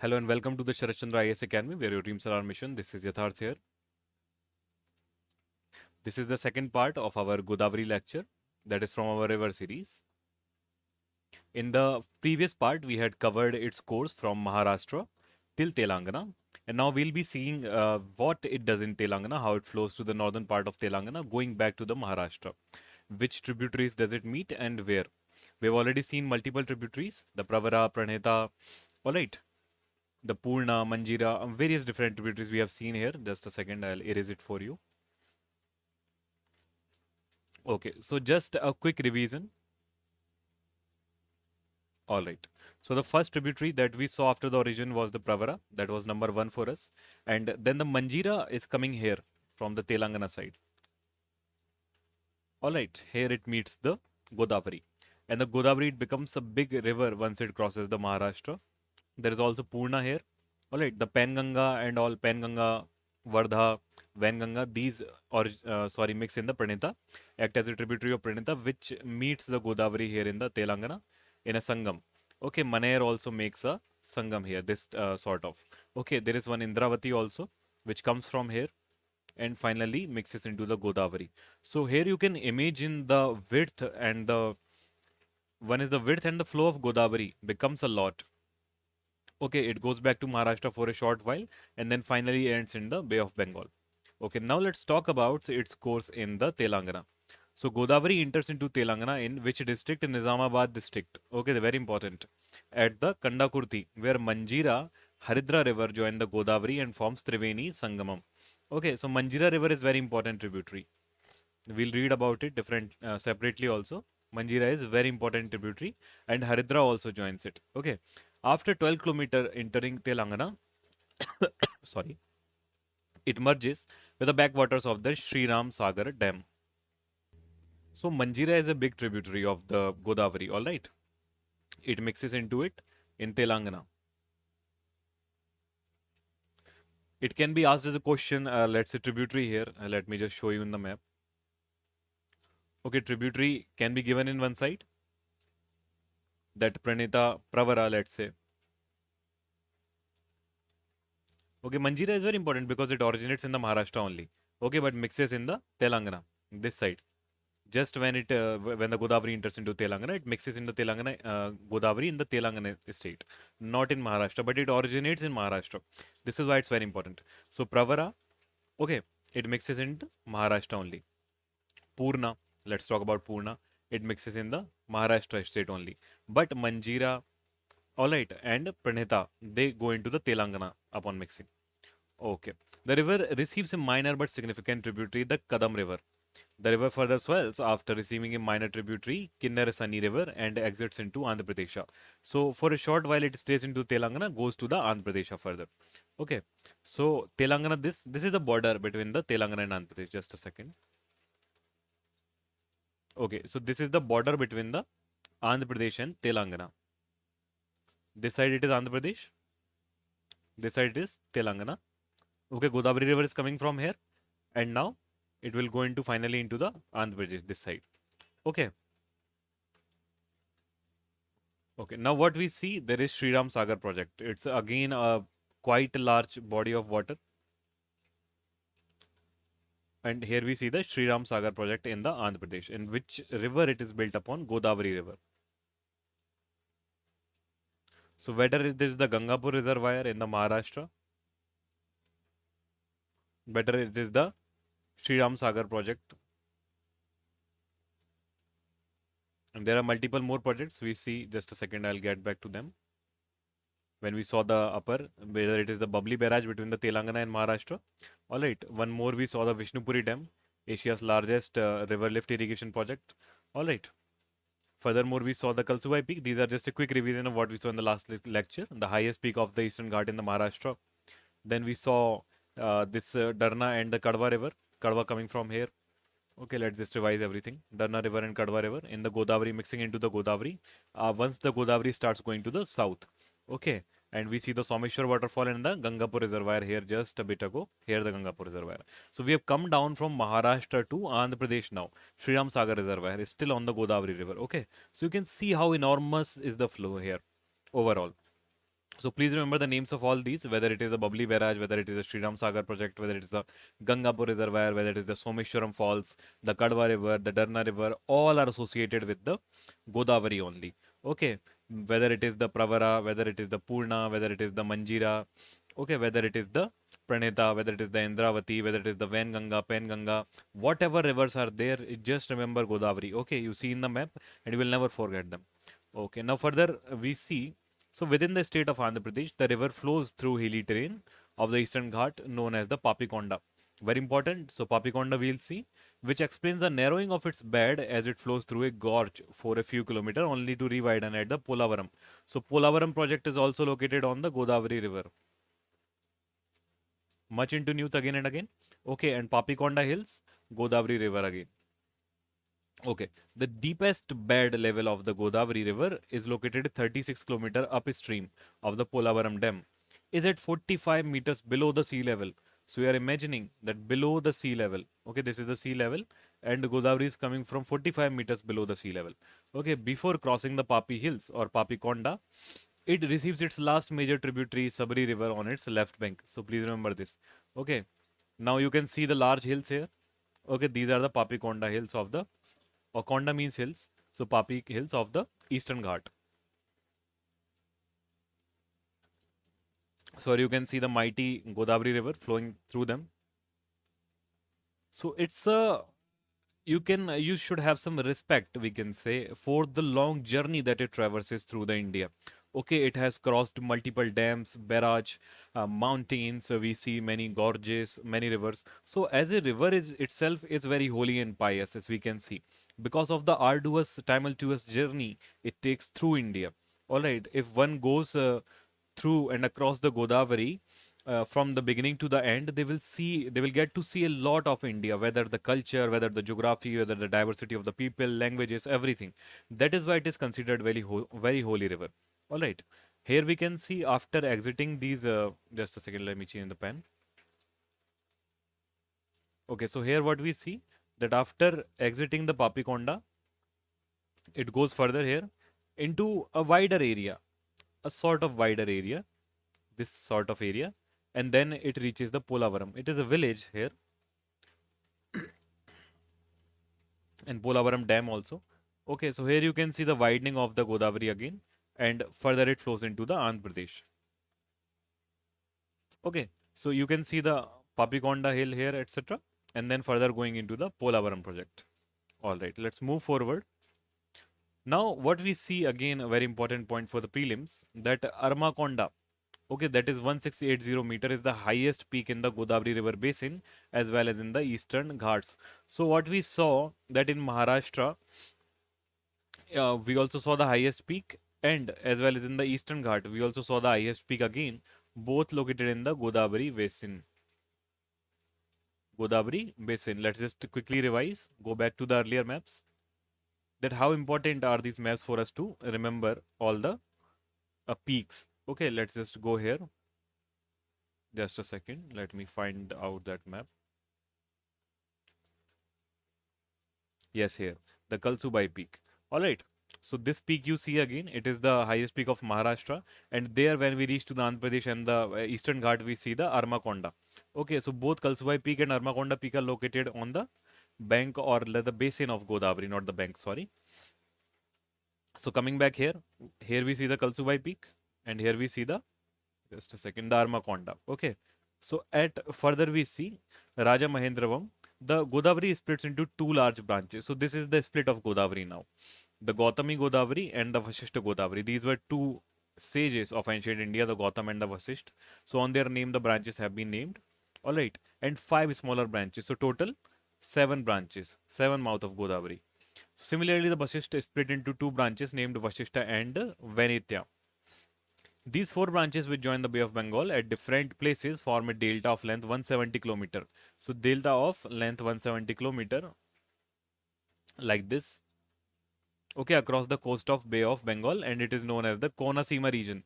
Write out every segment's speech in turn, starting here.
Hello and welcome to the Sarat Chandra IAS Academy, where your dreams are our mission. This is Yatharth here. This is the second part of our Godavari lecture, that is from our river series. In the previous part, we had covered its course from Maharashtra till Telangana, and now we'll be seeing what it does in Telangana, how it flows to the northern part of Telangana, going back to the Maharashtra. Which tributaries does it meet and where? We've already seen multiple tributaries, the Pravara, Praneta, alright, the Purna, Manjira, various different tributaries we have seen here. Just a second, I'll erase it for you. Okay, so just a quick revision. All right. So the first tributary that we saw after the origin was the Pravara. That was number one for us. And then the Manjira is coming here from the Telangana side. All right. Here it meets the Godavari. And the Godavari, it becomes a big river once it crosses the Maharashtra. There is also Purna here. All right. The Penganga and all Penganga, Vardha, Venganga, these mix in the Pranita, act as a tributary of Pranita, which meets the Godavari here in the Telangana in a Sangam. Okay, Maner also makes a Sangam here, this sort of. Okay, there is one Indravati also, which comes from here and finally mixes into the Godavari. So here you can imagine the width and the one is the width and the flow of Godavari becomes a lot. Okay, it goes back to Maharashtra for a short while and then finally ends in the Bay of Bengal. Okay, now let's talk about its course in the Telangana. So Godavari enters into Telangana in which district? In Nizamabad district. Okay, very important. At the Kandakurti, where Manjira, Haridra river join the Godavari and forms Triveni Sangamam. Okay, so Manjira river is very important tributary. We'll read about it different separately also. Manjira is very important tributary and Haridra also joins it. Okay, after 12 kilometer entering Telangana, sorry, it merges with the backwaters of the Sri Ram Sagar Dam. So Manjira is a big tributary of the Godavari, all right. It mixes into it in Telangana. It can be asked as a question, let's say tributary here. Let me just show you in the map. Okay, tributary can be given in one side. That Pranita Pravara, let's say. Okay, Manjira is very important because it originates in the Maharashtra only. Okay, but mixes in the Telangana, this side. Just when when the Godavari enters into Telangana, it mixes in the Telangana Godavari in the Telangana state, not in Maharashtra, but it originates in Maharashtra. This is why it's very important. So Pravara, okay, it mixes into Maharashtra only. Purna, let's talk about Purna. It mixes in the Maharashtra state only. But Manjira, all right, and Pranita, they go into the Telangana upon mixing. Okay. The river receives a minor but significant tributary, the Kadam River. The river further swells after receiving a minor tributary, Kinnaresani River, and exits into Andhra Pradesh. So, for a short while, it stays into Telangana, goes to the Andhra Pradesh further. Okay. So, Telangana, this is the border between the Telangana and Andhra Pradesh. Just a second. Okay. So, this is the border between the Andhra Pradesh and Telangana. This side it is Andhra Pradesh. This side it is Telangana. Okay. Godavari River is coming from here. And now it will go into finally into the Andhra Pradesh, this side. Okay. Okay. Now what we see, there is Sri Ram Sagar project. It's again a quite large body of water. And here we see the Sri Ram Sagar project in the Andhra Pradesh. In which river it is built upon? Godavari River. So whether it is the Gangapur Reservoir in the Maharashtra, whether it is the Sri Ram Sagar project. And there are multiple more projects we see. Just a second, I'll get back to them. When we saw the upper, whether it is the Bubbly Barrage between the Telangana and Maharashtra. All right, one more we saw the Vishnupuri Dam, Asia's largest river lift irrigation project. All right. Furthermore, we saw the Kalsubai Peak. These are just a quick revision of what we saw in the last lecture, the highest peak of the Eastern Ghat in the Maharashtra. Then we saw this Darna and the Kadwa River, Kadwa coming from here. Okay, let's just revise everything. Darna River and Kadwa River in the Godavari mixing into the Godavari. Once the Godavari starts going to the south. Okay, and we see the Someshwar waterfall and the Gangapur reservoir here just a bit ago. Here the Gangapur reservoir. So we have come down from Maharashtra to Andhra Pradesh now. Sri Ram Sagar reservoir is still on the Godavari river. Okay, so you can see how enormous is the flow here overall. So please remember the names of all these, whether it is the Babli Barrage, whether it is the Sriram Sagar project, whether it is the Gangapur Reservoir, whether it is the Someshwaram Falls, the Kadwa River, the Darna River, all are associated with the Godavari only. Okay, whether it is the Pravara, whether it is the Purna, whether it is the Manjira, okay, whether it is the Praneta, whether it is the Indravati, whether it is the Venganga, Penganga, whatever rivers are there, just remember Godavari. Okay, you see in the map and you will never forget them. Okay, now further we see, so within the state of Andhra Pradesh, the river flows through hilly terrain of the eastern ghat known as the Papikonda. Very important. So Papikonda we'll see, which explains the narrowing of its bed as it flows through a gorge for a few kilometers only to re-widen at the Polavaram. So Polavaram project is also located on the Godavari river. Much into news again and again. Okay, and Papikonda Hills, Godavari river again. Okay, the deepest bed level of the Godavari River is located 36 km upstream of the Polavaram Dam, is at 45 meters below the sea level. So we are imagining that below the sea level, okay, this is the sea level, and Godavari is coming from 45 meters below the sea level. Okay, before crossing the Papi Hills or Papi Konda, it receives its last major tributary Sabri River on its left bank. So please remember this. Okay, now you can see the large hills here. Okay, these are the Papi Konda hills of the, or Konda means hills. So Papi hills of the Eastern Ghat. So you can see the mighty Godavari river flowing through them. So it's a, you should have some respect, we can say, for the long journey that it traverses through the India. Okay, it has crossed multiple dams, barrage, mountains. We see many gorges, many rivers. So as a river is itself is very holy and pious, as we can see, because of the arduous tumultuous journey it takes through India. All right, if one goes through and across the Godavari, from the beginning to the end, they will get to see a lot of India, whether the culture, whether the geography, whether the diversity of the people, languages, everything. That is why it is considered very holy river. All right. Here we can see after exiting these, just a second, let me change the pen. Okay, so here what we see, that after exiting the Papikonda, it goes further here into a wider area, a sort of wider area, this sort of area, and then it reaches the Polavaram. It is a village here, and Polavaram Dam also. Okay, so here you can see the widening of the Godavari again, and further it flows into the Andhra Pradesh. Okay, so you can see the Papikonda hill here, etc., and then further going into the Polavaram project. All right, let's move forward. Now, what we see again, a very important point for the prelims, that Armakonda, okay, that is 1680 meter, is the highest peak in the Godavari river basin as well as in the eastern ghats. So what we saw that in Maharashtra, we also saw the highest peak, and as well as in the eastern ghat, we also saw the highest peak again, both located in the Godavari basin. Godavari basin. Let's just quickly revise, go back to the earlier maps, that how important are these maps for us to remember all the peaks. Okay, let's just go here. Just a second. Let me find out that map. Yes, here. The Kalsubai peak. Alright. So this peak you see again, it is the highest peak of Maharashtra. And there when we reach to the Andhra Pradesh and the Eastern Ghat, we see the Armakonda. Okay, so both Kalsubai peak and Armakonda peak are located on the bank or the basin of Godavari, not the bank, sorry. So coming back here, here we see the Kalsubai peak, and here we see the, just a second, the Armakonda. Okay. So at further we see Raja Mahendravam. The Godavari splits into two large branches. So this is the split of Godavari now. The Gautami Godavari and the Vasishta Godavari. These were two sages of ancient India, the Gautam and the Vasisht. So on their name, the branches have been named. All right. And five smaller branches. So total seven branches, seven mouth of Godavari. So similarly, the Vasisht is split into two branches named Vasishta and Vanitya. These four branches which join the Bay of Bengal at different places form a delta of length 170 km. So delta of length 170 km, like this, okay, across the coast of Bay of Bengal, and it is known as the Konasima region.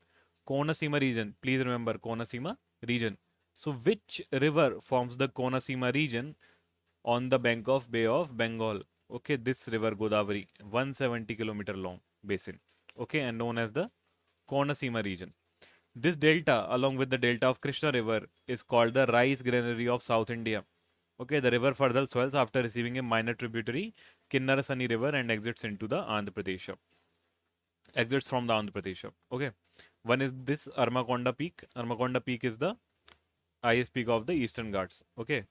Konasima region, please remember Konasima region. So which river forms the Konasima region on the bank of Bay of Bengal? Okay, this river Godavari, 170 km long basin, okay, and known as the Konasima region. This delta, along with the delta of Krishna River, is called the rice granary of South India. Okay, the river further swells after receiving a minor tributary, Kinnarasani River, and exits into the Andhra Pradesh. Exits from the Andhra Pradesh. Okay, one is this Armakonda Peak. Armakonda Peak is the highest peak of the Eastern Ghats. Okay,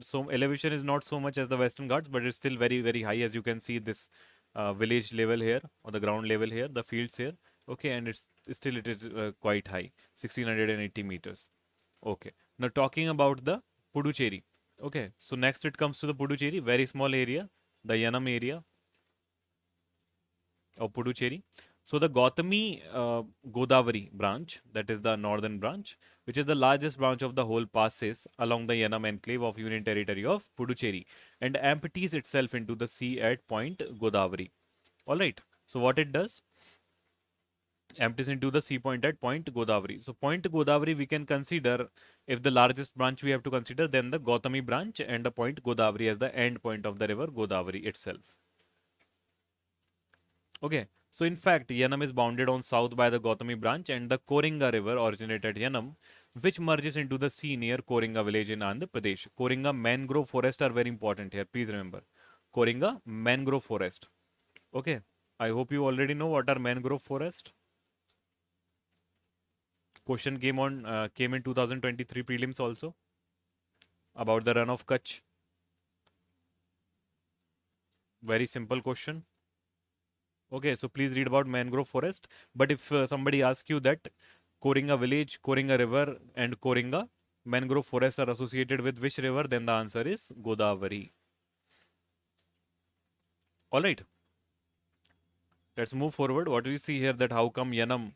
so elevation is not so much as the Western Ghats, but it's still very very high. As you can see, this village level here or the ground level here, the fields here. Okay, and it's still it is quite high, 1680 meters. Okay, now talking about the Puducherry. Okay, so next it comes to the Puducherry, very small area, the Yanam area of Puducherry. So the Gautami Godavari branch, that is the northern branch, which is the largest branch of the whole, passes along the Yanam enclave of Union Territory of Puducherry and empties itself into the sea at Point Godavari. All right. So what it does? Empties into the sea point at Point Godavari. So Point Godavari we can consider, if the largest branch we have to consider, then the Gautami branch and the Point Godavari as the end point of the river Godavari itself. Okay, so in fact, Yanam is bounded on south by the Gautami branch and the Koringa river originated at Yanam, which merges into the sea near Koringa village in Andhra Pradesh. Koringa mangrove forest are very important here. Please remember, Koringa mangrove forest. Okay, I hope you already know what are mangrove forest. Question came in 2023 prelims also about the run of Kutch. Very simple question. Okay, so please read about mangrove forest. But if somebody asks you that Koringa village, Koringa river, and Koringa mangrove forests are associated with which river, then the answer is Godavari. All right, let's move forward. What we see here, that how come Yanam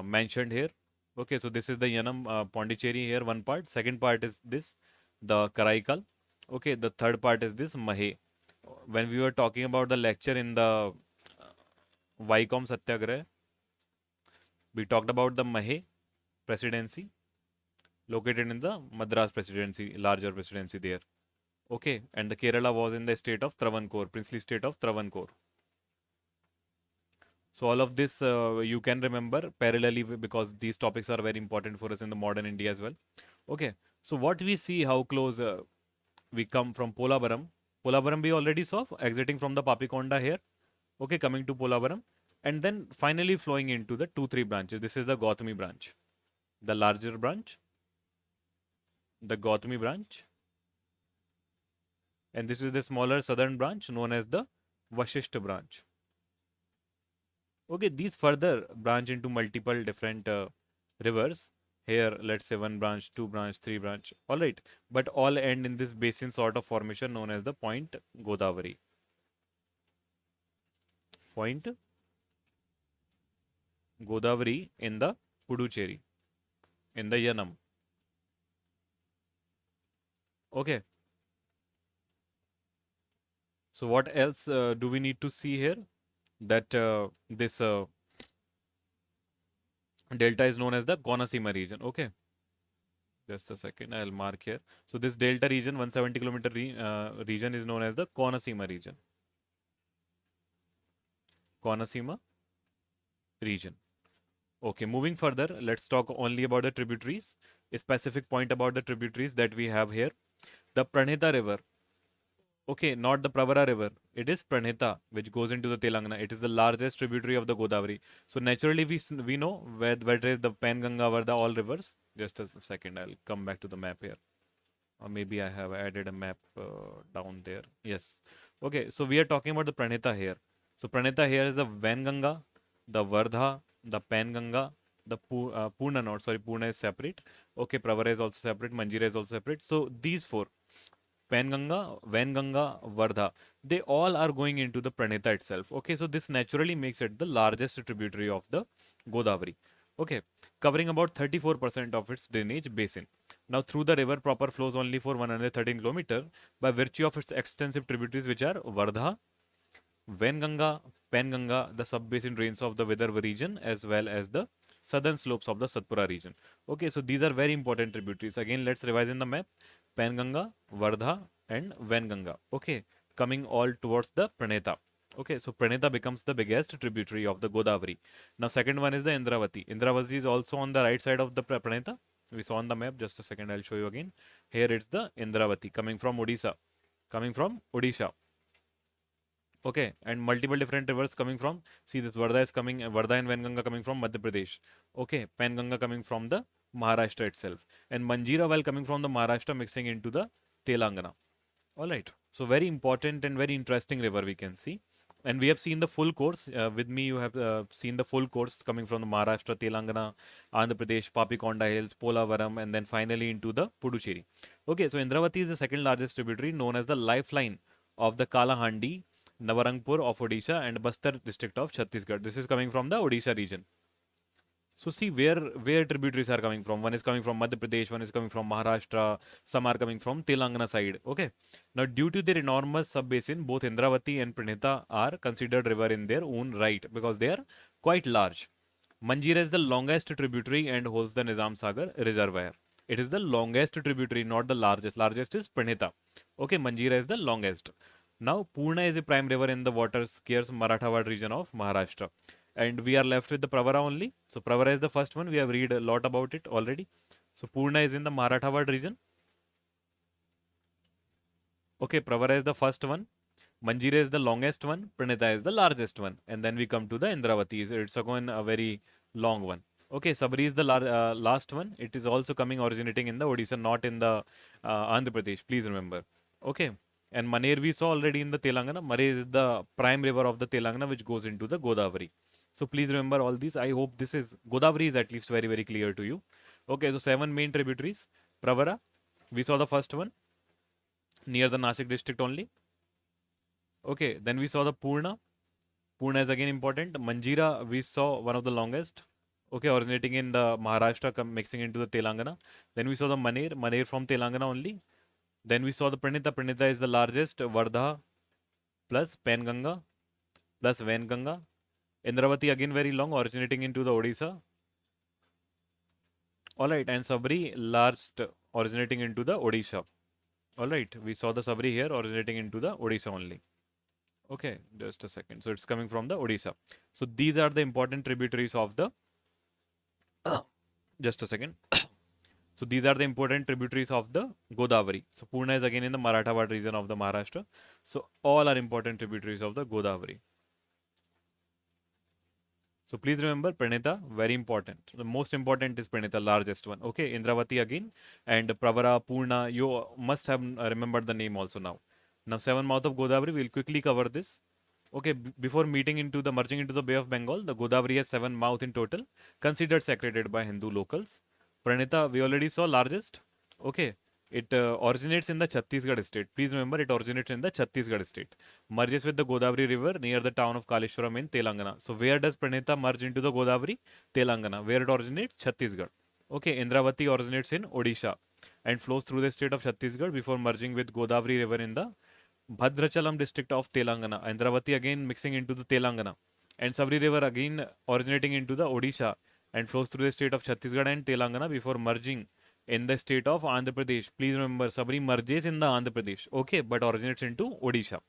mentioned here. Okay, so this is the Yanam Pondicherry here, one part. Second part is this, the Karaikal. Okay, the third part is this Mahe. When we were talking about the lecture in the Vaikom Satyagraha, we talked about the Mahe presidency located in the Madras presidency, larger presidency there. Okay, and the Kerala was in the state of Travancore, princely state of Travancore. So all of this you can remember parallelly because these topics are very important for us in the modern India as well. Okay, so what we see, how close we come from Polavaram. Polavaram we already saw, exiting from the Papikonda here. Okay, coming to Polavaram and then finally flowing into the 2-3 branches. This is the Gautami branch, the larger branch, the Gautami branch, and this is the smaller southern branch known as the Vashishta branch. Okay, these further branch into multiple different rivers. Here, let's say one branch, two branch, three branch. All right, but all end in this basin sort of formation known as the Point Godavari. Point Godavari in the Puducherry, in the Yanam. Okay. So what else do we need to see here? That this delta is known as the Konasima region. Okay. Just a second, I'll mark here. So this delta region, 170 kilometer region is known as the Konasima region. Konasima region. Okay, moving further, let's talk only about the tributaries. A specific point about the tributaries that we have here. The Pranhita river. Okay, not the Pravara river. It is Pranhita, which goes into the Telangana. It is the largest tributary of the Godavari. So naturally, we know where is the Penganga, Varda, all rivers. Just a second, I'll come back to the map here. Or maybe I have added a map down there. Yes. Okay, so we are talking about the Pranhita here. So Pranhita here is the Venganga, the Vardha, the Penganga, the Purna not, sorry, Purna is separate. Okay, Pravara is also separate, Manjira is also separate. So these four, Penganga, Venganga, Vardha, they all are going into the Pranhita itself. Okay, so this naturally makes it the largest tributary of the Godavari. Okay, covering about 34% of its drainage basin. Now, through the river proper flows only for 113 km by virtue of its extensive tributaries, which are Vardha, Venganga, Penganga, the sub-basin drains of the Vidarbha region, as well as the southern slopes of the Satpura region. Okay, so these are very important tributaries. Again, let's revise in the map. Penganga, Vardha, and Venganga. Okay, coming all towards the Pranhita. Okay, so Pranita becomes the biggest tributary of the Godavari. Now, second one is the Indravati. Indravati is also on the right side of the Pranita. We saw on the map. Just a second, I'll show you again. Here it's the Indravati coming from Odisha. Coming from Odisha. Okay, and multiple different rivers coming from. See, this Vardha is coming, Vardha and Venganga coming from Madhya Pradesh. Okay, Penganga coming from the Maharashtra itself, and Manjira while coming from the Maharashtra mixing into the Telangana. All right. So very important and very interesting river we can see. And we have seen the full course. With me, you have seen the full course coming from the Maharashtra, Telangana, Andhra Pradesh, Papikonda Hills, Polavaram, and then finally into the Puducherry. Okay, so Indravati is the second largest tributary known as the lifeline of the Kalahandi, Navarangpur of Odisha and Bastar district of Chhattisgarh. This is coming from the Odisha region. So see where tributaries are coming from. One is coming from Madhya Pradesh, one is coming from Maharashtra, some are coming from Telangana side. Okay. Now due to their enormous sub-basin, both Indravati and Pranita are considered river in their own right because they are quite large. Manjira is the longest tributary and holds the Nizam Sagar reservoir. It is the longest tributary, not the largest. Largest is Pranita. Okay, Manjira is the longest. Now, Purna is a prime river in the water scarce Marathawad region of Maharashtra. And we are left with the Pravara only. So, Pravara is the first one. We have read a lot about it already. So, Purna is in the Marathawad region. Okay, Pravara is the first one. Manjira is the longest one. Pranita is the largest one. And then we come to the Indravati. It's again a very long one. Okay, Sabri is the last one. It is also coming originating in the Odisha, not in the Andhra Pradesh. Please remember. Okay. And Maner we saw already in the Telangana. Mare is the prime river of the Telangana which goes into the Godavari. So please remember all these. I hope this is Godavari is at least very, very clear to you. Okay, so 7 main tributaries. Pravara, we saw the first one near the Nashik district only. Okay, then we saw the Purna. Purna is again important. Manjira, we saw one of the longest. Okay, originating in the Maharashtra, mixing into the Telangana. Then we saw the Maner from Telangana only. Then we saw the Pranita. Pranita is the largest. Vardha plus Penganga plus Venganga. Indravati again very long, originating into the Odisha. Alright, and Sabri last originating into the Odisha. Alright, we saw the Sabri here originating into the Odisha only. Okay, just a second. So it's coming from the Odisha. So these are the important tributaries of the. Just a second. So these are the important tributaries of the Godavari. So Purna is again in the Marathawad region of the Maharashtra. So all are important tributaries of the Godavari. So please remember Pranita, very important. The most important is Pranita, largest one. Okay, Indravati again and Pravara, Purna. You must have remembered the name also now. Now, seven mouth of Godavari. We'll quickly cover this. Okay, before merging into the Bay of Bengal, the Godavari has 7 mouth in total, considered sacred by Hindu locals. Pranita, we already saw largest. Okay, it originates in the Chhattisgarh state. Please remember, it originates in the Chhattisgarh state. Merges with the Godavari river near the town of Kaleshwaram in Telangana. So, where does Pranita merge into the Godavari? Telangana. Where it originates? Chhattisgarh. Okay, Indravati originates in Odisha and flows through the state of Chhattisgarh before merging with Godavari river in the Bhadrachalam district of Telangana. Indravati again mixing into the Telangana. And Sabri river again originating into the Odisha and flows through the state of Chhattisgarh and Telangana before merging in the state of Andhra Pradesh. Please remember, Sabri merges in the Andhra Pradesh. Okay, but originates into Odisha.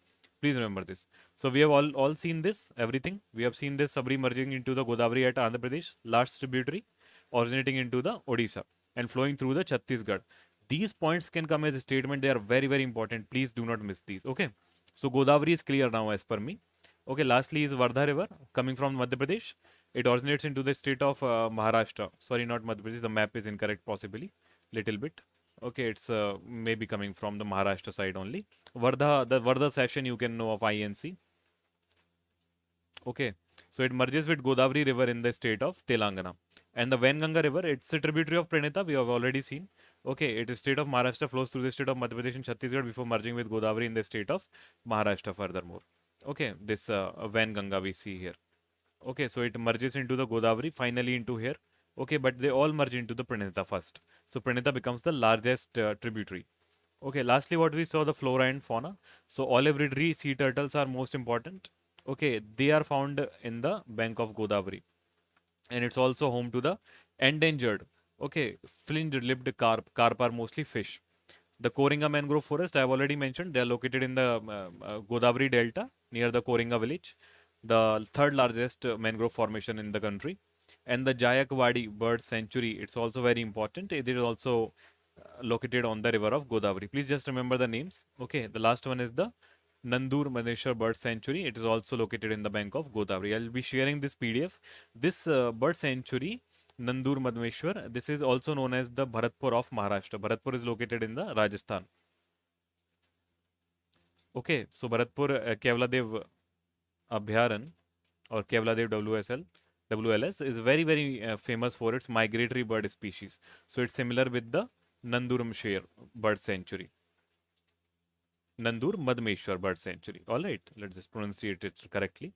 Please remember this. So we have all seen this, everything. We have seen this Sabri merging into the Godavari at Andhra Pradesh, last tributary, originating into the Odisha and flowing through the Chhattisgarh. These points can come as a statement. They are very, very important. Please do not miss these. Okay. So Godavari is clear now as per me. Okay. Lastly is Vardha river coming from Madhya Pradesh. It originates into the state of Maharashtra. Sorry, not Madhya Pradesh. The map is incorrect possibly. Little bit. Okay. It's maybe coming from the Maharashtra side only. Vardha, the Vardha session you can know of INC. Okay. So it merges with Godavari river in the state of Telangana. And the Venganga river, it's a tributary of Pranita. We have already seen. Okay, it is state of Maharashtra, flows through the state of Madhya Pradesh and Chhattisgarh before merging with Godavari in the state of Maharashtra furthermore. Okay, this Venganga we see here. Okay, so it merges into the Godavari, finally into here. Okay, but they all merge into the Pranita first. So Pranita becomes the largest tributary. Okay, lastly, what we saw the flora and fauna. So olive ridley sea turtles are most important. Okay, they are found in the bank of Godavari. And it's also home to the endangered, okay, flint-lipped carp. Carp are mostly fish. The Koringa mangrove forest, I have already mentioned, they are located in the Godavari Delta near the Koringa village, the third largest mangrove formation in the country. And the Jayakwadi Bird Sanctuary, it's also very important. It is also located on the river of Godavari. Please just remember the names. Okay, the last one is the Nandur Madheshwar Bird Sanctuary. It is also located in the bank of Godavari. I'll be sharing this PDF. This bird sanctuary, Nandur Madheshwar, this is also known as the Bharatpur of Maharashtra. Bharatpur is located in the Rajasthan. Okay, so Bharatpur Kevladev Abhyaran or Kevladev WLS is very famous for its migratory bird species. So it's similar with the Nanduram Sher Bird Sanctuary. Nandur Madhmeshwar Bird Sanctuary. All right, let's just pronunciate it correctly.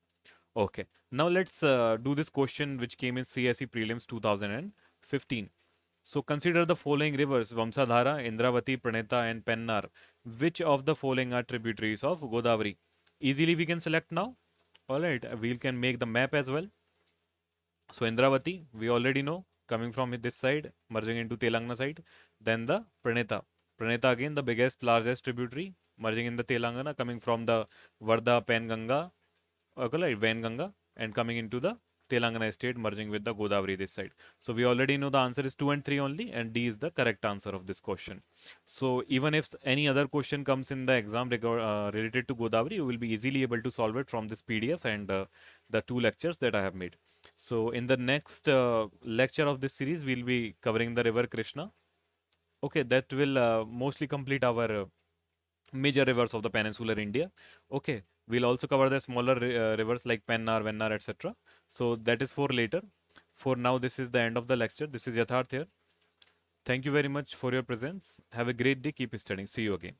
Okay, now let's do this question which came in CSE Prelims 2015. So consider the following rivers: Vamsadhara, Indravati, Praneta, and Pennar. Which of the following are tributaries of Godavari? Easily we can select now. All right, we can make the map as well. So Indravati, we already know, coming from this side, merging into Telangana side. Then the Praneta. Praneta again, the biggest, largest tributary, merging in the Telangana, coming from the Vardha, Penganga, okay, Venganga, and coming into the Telangana state, merging with the Godavari this side. So we already know the answer is 2 and 3 only, and D is the correct answer of this question. So even if any other question comes in the exam related to Godavari, you will be easily able to solve it from this PDF and the 2 lectures that I have made. So in the next lecture of this series, we'll be covering the river Krishna. Okay, that will mostly complete our major rivers of the peninsular India. Okay, we'll also cover the smaller rivers like Pennar, Vennar, etc. So that is for later. For now, this is the end of the lecture. This is Yatharth here. Thank you very much for your presence. Have a great day. Keep studying. See you again.